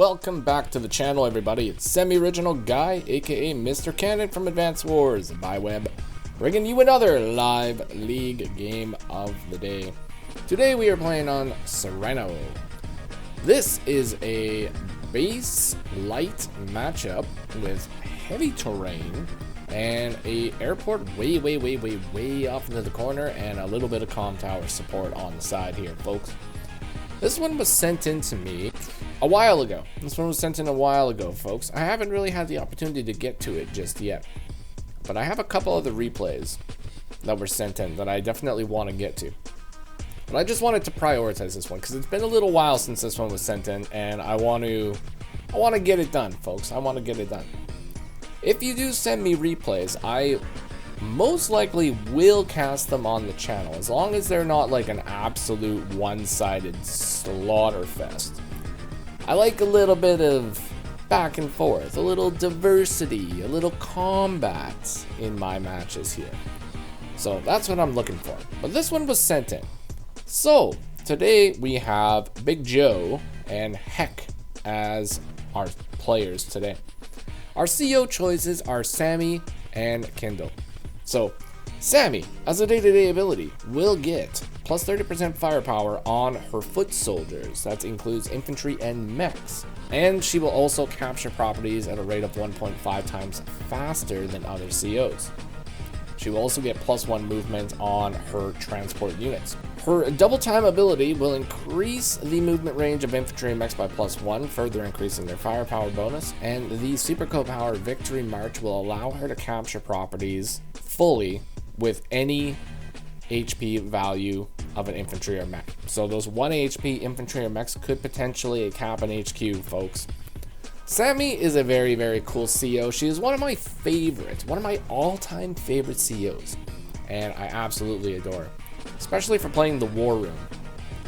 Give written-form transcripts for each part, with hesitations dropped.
Welcome back to the channel, everybody. It's semi-original guy, aka Mr. Cannon from Advance Wars by Web, bringing you another live league game of the day. Today we are playing on Sereno. This is a base light matchup with heavy terrain and a airport way off into the corner and a little bit of comm tower support on the side here, folks. This one was sent in to me a while ago. Folks. I haven't really had the opportunity to get to it just yet, but I have a couple of the replays that were sent in that I definitely want to get to. But I just wanted to prioritize this one because it's been a little while since this one was sent in, and I want to get it done, folks. I want to get it done. If you do send me replays, I most likely will cast them on the channel, as long as they're not like an absolute one-sided slaughter fest. I like a little bit of back and forth, a little diversity, a little combat in my matches here. So that's what I'm looking for. But this one was sent in. So today we have BigJoe and Hecc as our players today. Our CO choices are Sammy and Kindle. So, Sammy, as a day-to-day ability, will get plus 30% firepower on her foot soldiers. That includes infantry and mechs. And she will also capture properties at a rate of 1.5 times faster than other COs. She will also get +1 movement on her transport units. Her double time ability will increase the movement range of infantry and mechs by +1, further increasing their firepower bonus. And the Super Co-Power Victory March will allow her to capture properties fully with any HP value of an infantry or mech. So those 1 HP infantry or mechs could potentially cap an HQ, folks. Sammy is a very cool CO. She is one of my favorites, one of my all-time favorite COs, and I absolutely adore her, especially for playing the War Room.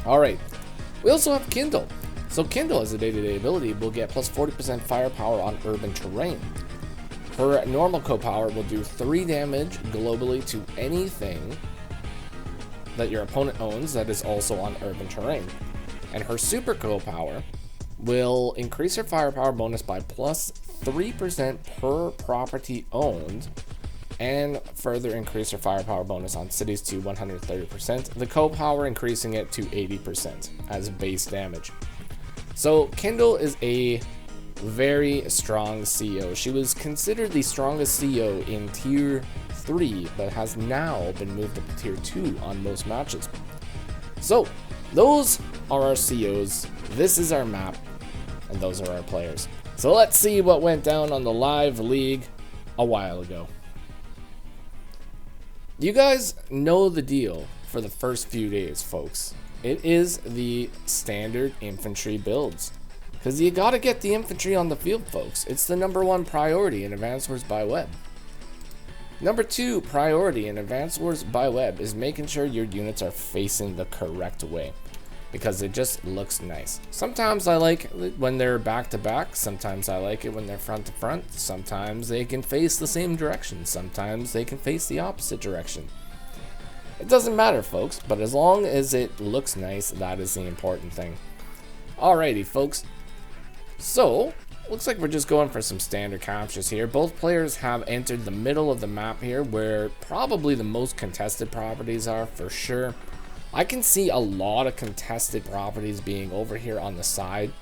Alright, we also have Kindle. So Kindle, as a day-to-day ability, will get plus 40% firepower on urban terrain. Her normal co-power will do 3 damage globally to anything that your opponent owns that is also on urban terrain. And her super co-power will increase her firepower bonus by plus 3% per property owned, and further increase her firepower bonus on cities to 130%, the co-power increasing it to 80% as base damage. So Kindle is a very strong CO. She was considered the strongest CO in tier 3, but has now been moved up to tier 2 on most matches. So those are our COs, this is our map, and those are our players. So let's see what went down on the live league a while ago. You guys know the deal for the first few days, folks. It is the standard infantry builds, because you gotta get the infantry on the field, folks. It's the #1 priority in Advance Wars by Web. #2 priority in Advance Wars by Web is making sure your units are facing the correct way, because it just looks nice. Sometimes I like it when they're back to back, sometimes I like it when they're front to front, sometimes they can face the same direction, sometimes they can face the opposite direction. It doesn't matter, folks, but as long as it looks nice, that is the important thing. Alrighty, folks. So, looks like we're just going for some standard captures here. Both players have entered the middle of the map here, where probably the most contested properties are, for sure. I can see a lot of contested properties being over here on the side.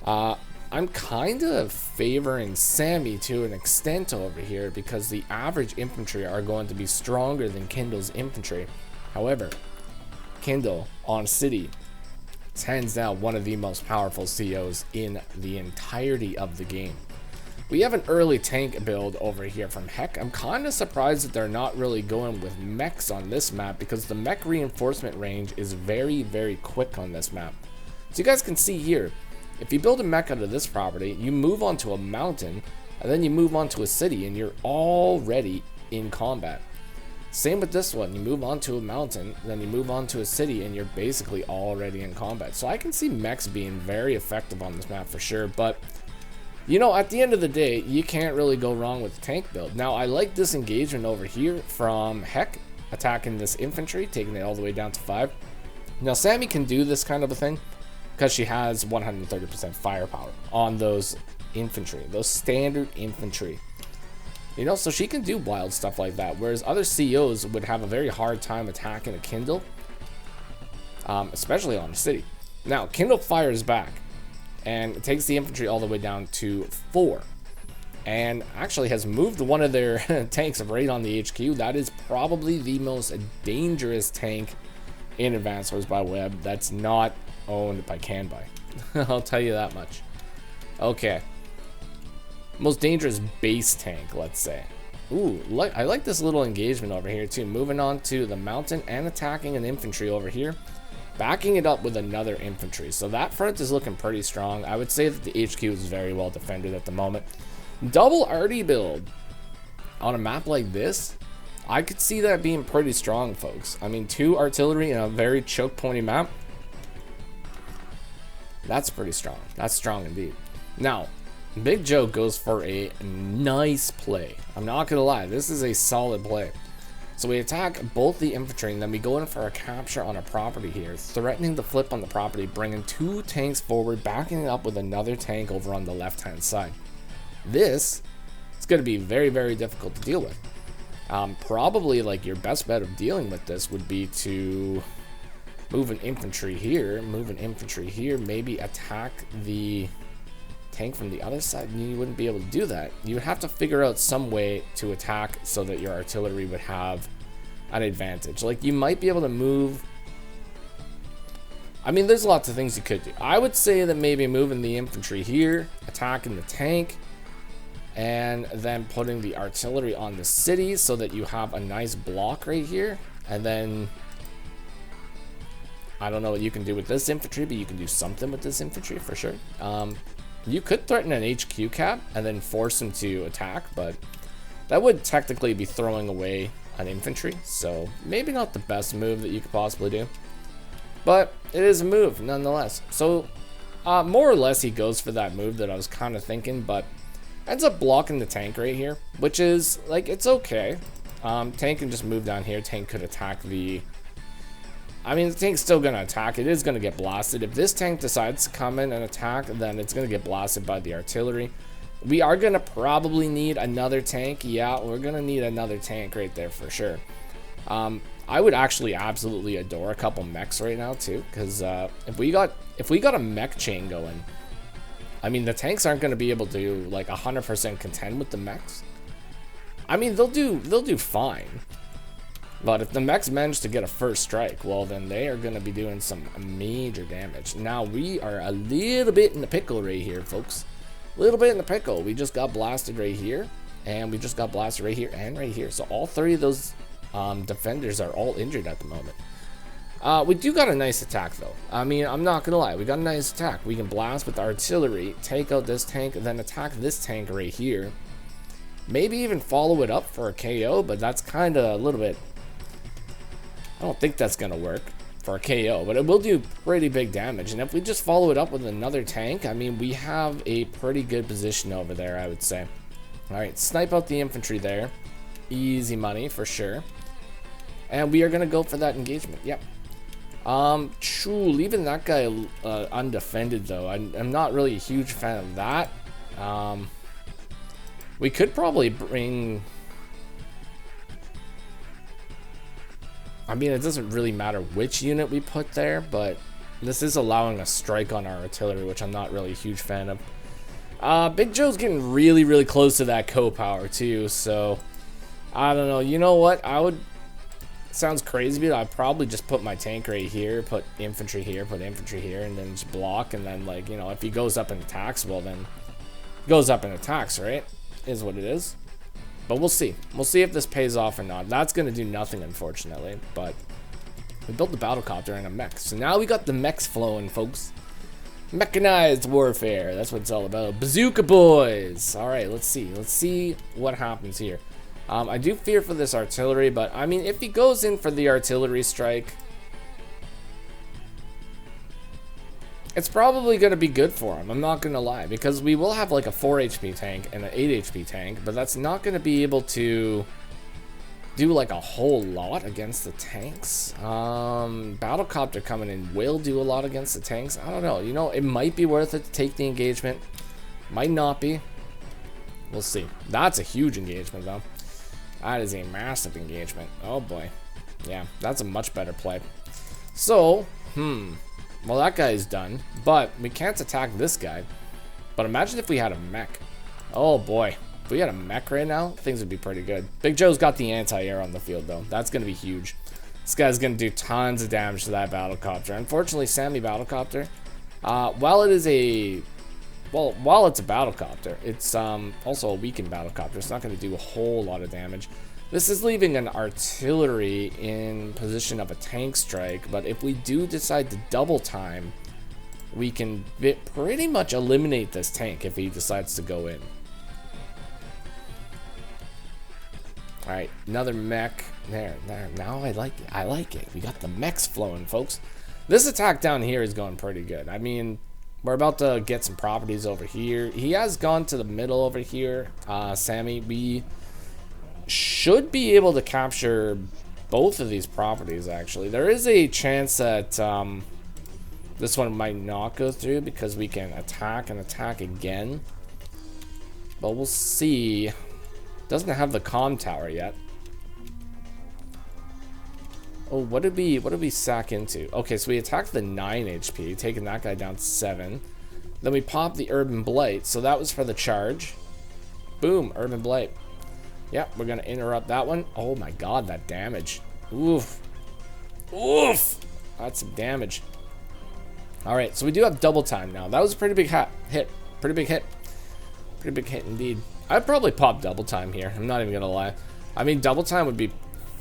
I'm kind of favoring Sammy to an extent over here, because the average infantry are going to be stronger than Kindle's infantry. However, Kindle on city, it's hands down one of the most powerful COs in the entirety of the game. We have an early tank build over here from Hecc. I'm kind of surprised that they're not really going with mechs on this map, because the mech reinforcement range is very quick on this map. So you guys can see here, if you build a mech out of this property, you move onto a mountain, and then you move onto a city, and you're already in combat. Same with this one, you move onto a mountain, then you move onto a city, and you're basically already in combat. So I can see mechs being very effective on this map for sure, but you know, at the end of the day, you can't really go wrong with the tank build. Now, I like this engagement over here from Hecc, attacking this infantry, taking it all the way down to 5. Now, Sammy can do this kind of a thing, because she has 130% firepower on those infantry, those standard infantry. You know, so she can do wild stuff like that, whereas other COs would have a very hard time attacking a Kindle, especially on a city. Now, Kindle fires back, and it takes the infantry all the way down to 4. And actually has moved one of their tanks right on the HQ. That is probably the most dangerous tank in Advanced Wars by Web that's not owned by Canby. I'll tell you that much. Okay. Most dangerous base tank, let's say. Ooh, I like this little engagement over here too. Moving on to the mountain and attacking an infantry over here. Backing it up with another infantry. So that front is looking pretty strong. I would say that the HQ is very well defended at the moment. Double RD build on a map like this, I could see that being pretty strong, folks. I mean, 2 artillery in a very choke pointy map. That's pretty strong. That's strong indeed. Now, BigJoe goes for a nice play. I'm not gonna lie, this is a solid play. So we attack both the infantry, and then we go in for a capture on a property here, threatening the flip on the property, bringing 2 tanks forward, backing it up with another tank over on the left-hand side. This is going to be very, very difficult to deal with. Probably like your best bet of dealing with this would be to move an infantry here, maybe attack the tank from the other side. You wouldn't be able to do that. You would have to figure out some way to attack so that your artillery would have an advantage. Like, you might be able to move. I mean, there's lots of things you could do. I would say that maybe moving the infantry here, attacking the tank, and then putting the artillery on the city so that you have a nice block right here. And then I don't know what you can do with this infantry, but you can do something with this infantry for sure. You could threaten an HQ cap and then force him to attack, but that would technically be throwing away an infantry, so maybe not the best move that you could possibly do, but it is a move nonetheless. So more or less he goes for that move that I was kind of thinking, but ends up blocking the tank right here, which is like, it's okay. Tank can just move down here. Tank could attack the, I mean, the tank's still gonna attack. It is gonna get blasted. If this tank decides to come in and attack, then it's gonna get blasted by the artillery. We are gonna probably need another tank. Yeah, we're gonna need another tank right there for sure. I would actually absolutely adore a couple mechs right now too, because if we got a mech chain going, I mean, the tanks aren't gonna be able to like 100% contend with the mechs. I mean, they'll do fine. But if the mechs manage to get a first strike, well, then they are going to be doing some major damage. Now, we are a little bit in the pickle right here, folks. A little bit in the pickle. We just got blasted right here, and we just got blasted right here and right here. So all 3 of those defenders are all injured at the moment. We do got a nice attack, though. I mean, I'm not going to lie. We got a nice attack. We can blast with artillery, take out this tank, and then attack this tank right here. Maybe even follow it up for a KO, but that's kind of a little bit... I don't think that's going to work for a KO, but it will do pretty big damage. And if we just follow it up with another tank, I mean, we have a pretty good position over there, I would say. All right, snipe out the infantry there. Easy money for sure. And we are going to go for that engagement. Yep. Leaving that guy undefended, though. I'm not really a huge fan of that. We could probably bring... I mean, it doesn't really matter which unit we put there, but this is allowing a strike on our artillery, which I'm not really a huge fan of. BigJoe's getting really, really close to that co-power, too, so... I don't know. You know what? I would... Sounds crazy, but I'd probably just put my tank right here, put infantry here, and then just block, and then, like, you know, if he goes up and attacks, well, then... He goes up and attacks, right? Is what it is. But we'll see. We'll see if this pays off or not. That's going to do nothing, unfortunately. But we built the battlecopter and a mech. So now we got the mechs flowing, folks. Mechanized warfare. That's what it's all about. Bazooka boys. All right, let's see. Let's see what happens here. I do fear for this artillery, but, I mean, if he goes in for the artillery strike, it's probably going to be good for him, I'm not going to lie, because we will have like a 4 HP tank and an 8 HP tank, but that's not going to be able to do like a whole lot against the tanks. Battlecopter coming in will do a lot against the tanks. I don't know. You know, it might be worth it to take the engagement. Might not be. We'll see. That's a huge engagement, though. That is a massive engagement. Oh, boy. Yeah, that's a much better play. So, well, that guy is done. But we can't attack this guy. But imagine if we had a mech. Oh, boy. If we had a mech right now, things would be pretty good. Big Joe's got the anti-air on the field, though. That's going to be huge. This guy's going to do tons of damage to that battlecopter. Unfortunately, Sammy battlecopter, while it's a battlecopter, it's also a weakened battlecopter. It's not going to do a whole lot of damage. This is leaving an artillery in position of a tank strike, but if we do decide to double time, we can pretty much eliminate this tank if he decides to go in. Alright, another mech. There. Now I like it. I like it. We got the mechs flowing, folks. This attack down here is going pretty good. I mean, we're about to get some properties over here. He has gone to the middle over here, Sammy. We should be able to capture both of these properties, actually. There is a chance that this one might not go through because we can attack and attack again. But we'll see. Doesn't have the comm tower yet. Oh, what did we sack into? Okay, so we attacked the 9 HP, taking that guy down to 7. Then we popped the Urban Blight, so that was for the charge. Boom, Urban Blight. Yep, we're gonna interrupt that one. Oh my god, that damage. Oof. Oof! That's some damage. Alright, so we do have double time now. That was a pretty big hit. Pretty big hit. Pretty big hit indeed. I'd probably pop double time here. I'm not even gonna lie. I mean, double time would be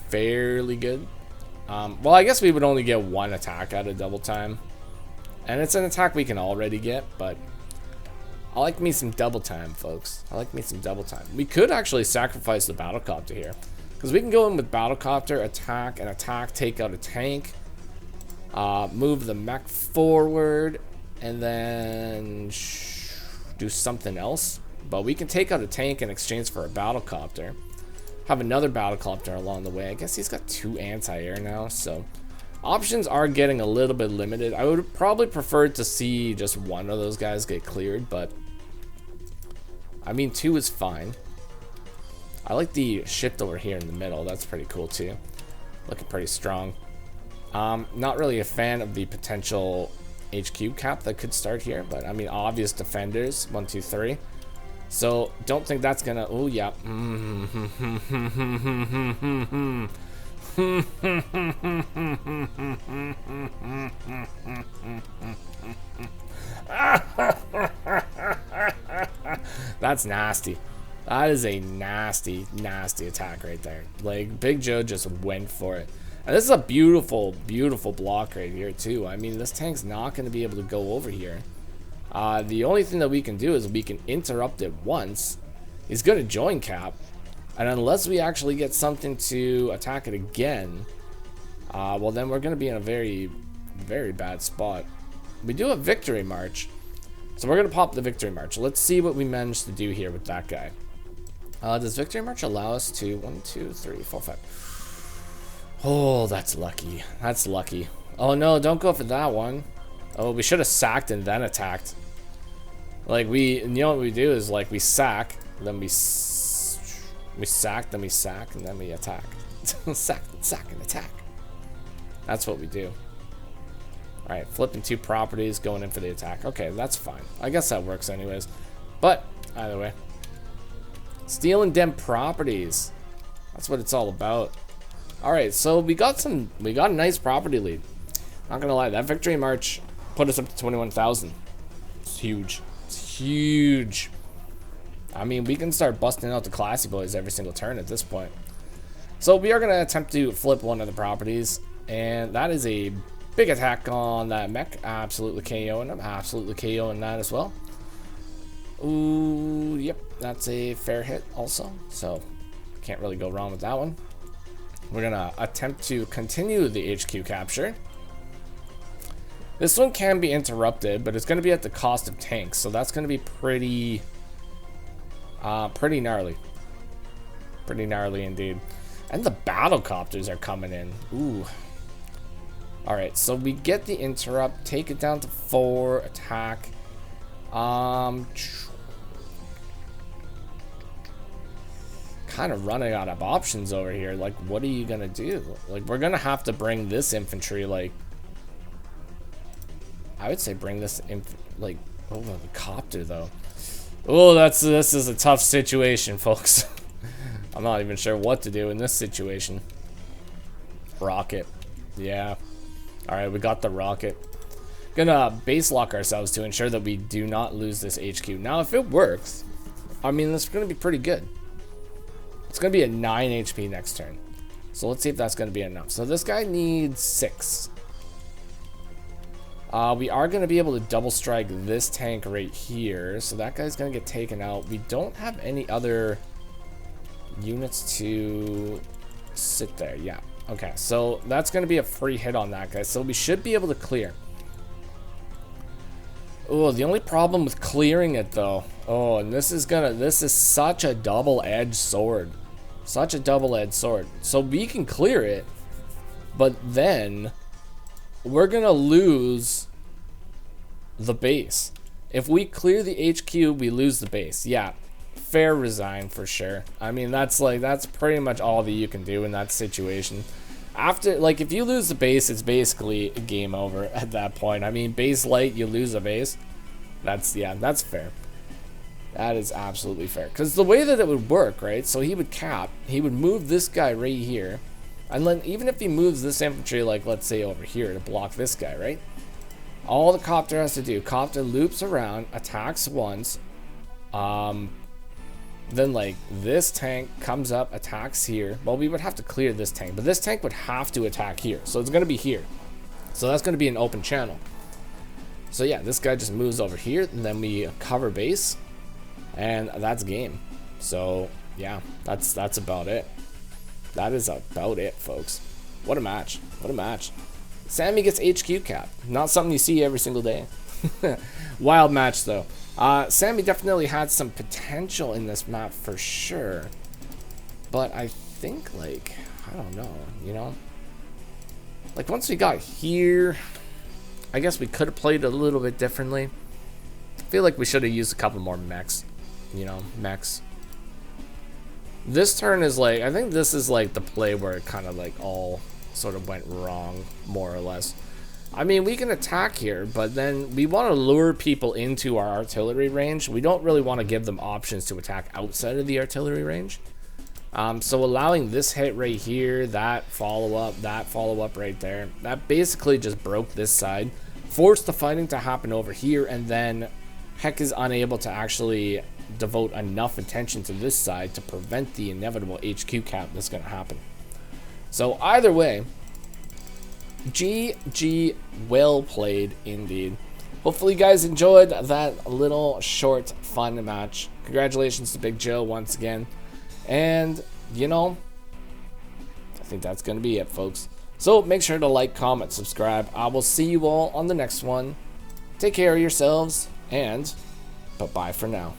fairly good. Well, I guess we would only get one attack out of double time, and it's an attack we can already get. But I like me some double time, folks. I like me some double time. We could actually sacrifice the battlecopter here, because we can go in with battlecopter, attack, and attack, take out a tank, move the mech forward, and then do something else. But we can take out a tank in exchange for a battlecopter. Have another battlecopter along the way. I guess he's got 2 anti-air now, so options are getting a little bit limited. I would probably prefer to see just one of those guys get cleared, but I mean 2 is fine. I like the shift over here in the middle. That's pretty cool too. Looking pretty strong. Not really a fan of the potential HQ cap that could start here, but I mean obvious defenders 1, 2, 3. So don't think that's gonna. Oh yeah. That's nasty. That is a nasty, nasty attack right there. Like Big Joe just went for it. And this is a beautiful, beautiful block right here too. I mean, this tank's not going to be able to go over here. The only thing that we can do is we can interrupt it once. He's going to join cap. And unless we actually get something to attack it again, well then we're going to be in a very, very bad spot. We do have Victory March. So we're going to pop the Victory March. Let's see what we managed to do here with that guy. Does Victory March allow us to 1, 2, 3, 4, 5? Oh, that's lucky. That's lucky. Oh no, don't go for that one. Oh, we should have sacked and then attacked. Like you know what we do is like we sack, then we sack, then we sack, and then we attack. sack, and attack. That's what we do. All right, flipping 2 properties, going in for the attack. Okay, that's fine. I guess that works anyways. But either way, stealing them properties. That's what it's all about. All right, so we got a nice property lead. Not gonna lie, that Victory March put us up to 21,000. It's huge. It's huge. I mean, we can start busting out the classy boys every single turn at this point. So we are gonna attempt to flip one of the properties, and that is a big attack on that mech. Absolutely KOing him. Absolutely KOing that as well. Ooh, yep, that's a fair hit also. So can't really go wrong with that one. We're gonna attempt to continue the HQ capture. This one can be interrupted, but it's gonna be at the cost of tanks, so that's gonna be pretty gnarly. Pretty gnarly indeed. And the battle copters are coming in. Ooh. Alright, so we get the interrupt, take it down to 4, attack. Kind of running out of options over here. Like, what are you gonna do? Like, we're gonna have to bring this infantry, like, I would say bring this like, oh, the copter though. Oh, this is a tough situation, folks. I'm not even sure what to do in this situation. Rocket. Yeah. Alright, we got the rocket. Gonna base lock ourselves to ensure that we do not lose this HQ. Now, if it works, I mean, that's gonna be pretty good. It's gonna be a 9 HP next turn. So let's see if that's gonna be enough. So this guy needs 6. We are gonna be able to double strike this tank right here. So that guy's gonna get taken out. We don't have any other units to sit there. Yeah. Okay, so that's gonna be a free hit on that guy. So we should be able to clear. Oh, the only problem with clearing it though. Oh, and this is such a double-edged sword. Such a double-edged sword. So we can clear it, but then we're gonna lose the base. If we clear the HQ, we lose the base. Yeah, fair resign for sure. I mean, that's pretty much all that you can do in that situation. After, like, if you lose the base, it's basically game over at that point. I mean, base light, you lose a base. That's fair. That is absolutely fair. Because the way that it would work, right? So he would cap, he would move this guy right here. And then even if he moves this infantry, like, let's say over here to block this guy, right? All the copter has to do, copter loops around, attacks once. Then, like, this tank comes up, attacks here. Well, we would have to clear this tank, but this tank would have to attack here. So it's going to be here. So that's going to be an open channel. So yeah, this guy just moves over here, and then we cover base. And that's game. So yeah, that's about it. That is about it, folks. What a match. What a match. Sammy gets HQ cap. Not something you see every single day. Wild match though. Sammy definitely had some potential in this map for sure. But I think, like, I don't know, you know? Like, once we got here, I guess we could have played a little bit differently. I feel like we should have used a couple more mechs. You know, mechs. This turn is like, I think this is like the play where it kind of like all sort of went wrong, more or less. I mean, we can attack here, but then we want to lure people into our artillery range. We don't really want to give them options to attack outside of the artillery range. So allowing this hit right here, that follow-up right there, that basically just broke this side, forced the fighting to happen over here, and then Hecc is unable to actually devote enough attention to this side to prevent the inevitable HQ cap that's going to happen. So either way, GG, well played indeed. Hopefully you guys enjoyed that little short fun match. Congratulations to BigJoe once again. And, you know, I think that's going to be it, folks. So make sure to like, comment, subscribe. I will see you all on the next one. Take care of yourselves, and bye-bye for now.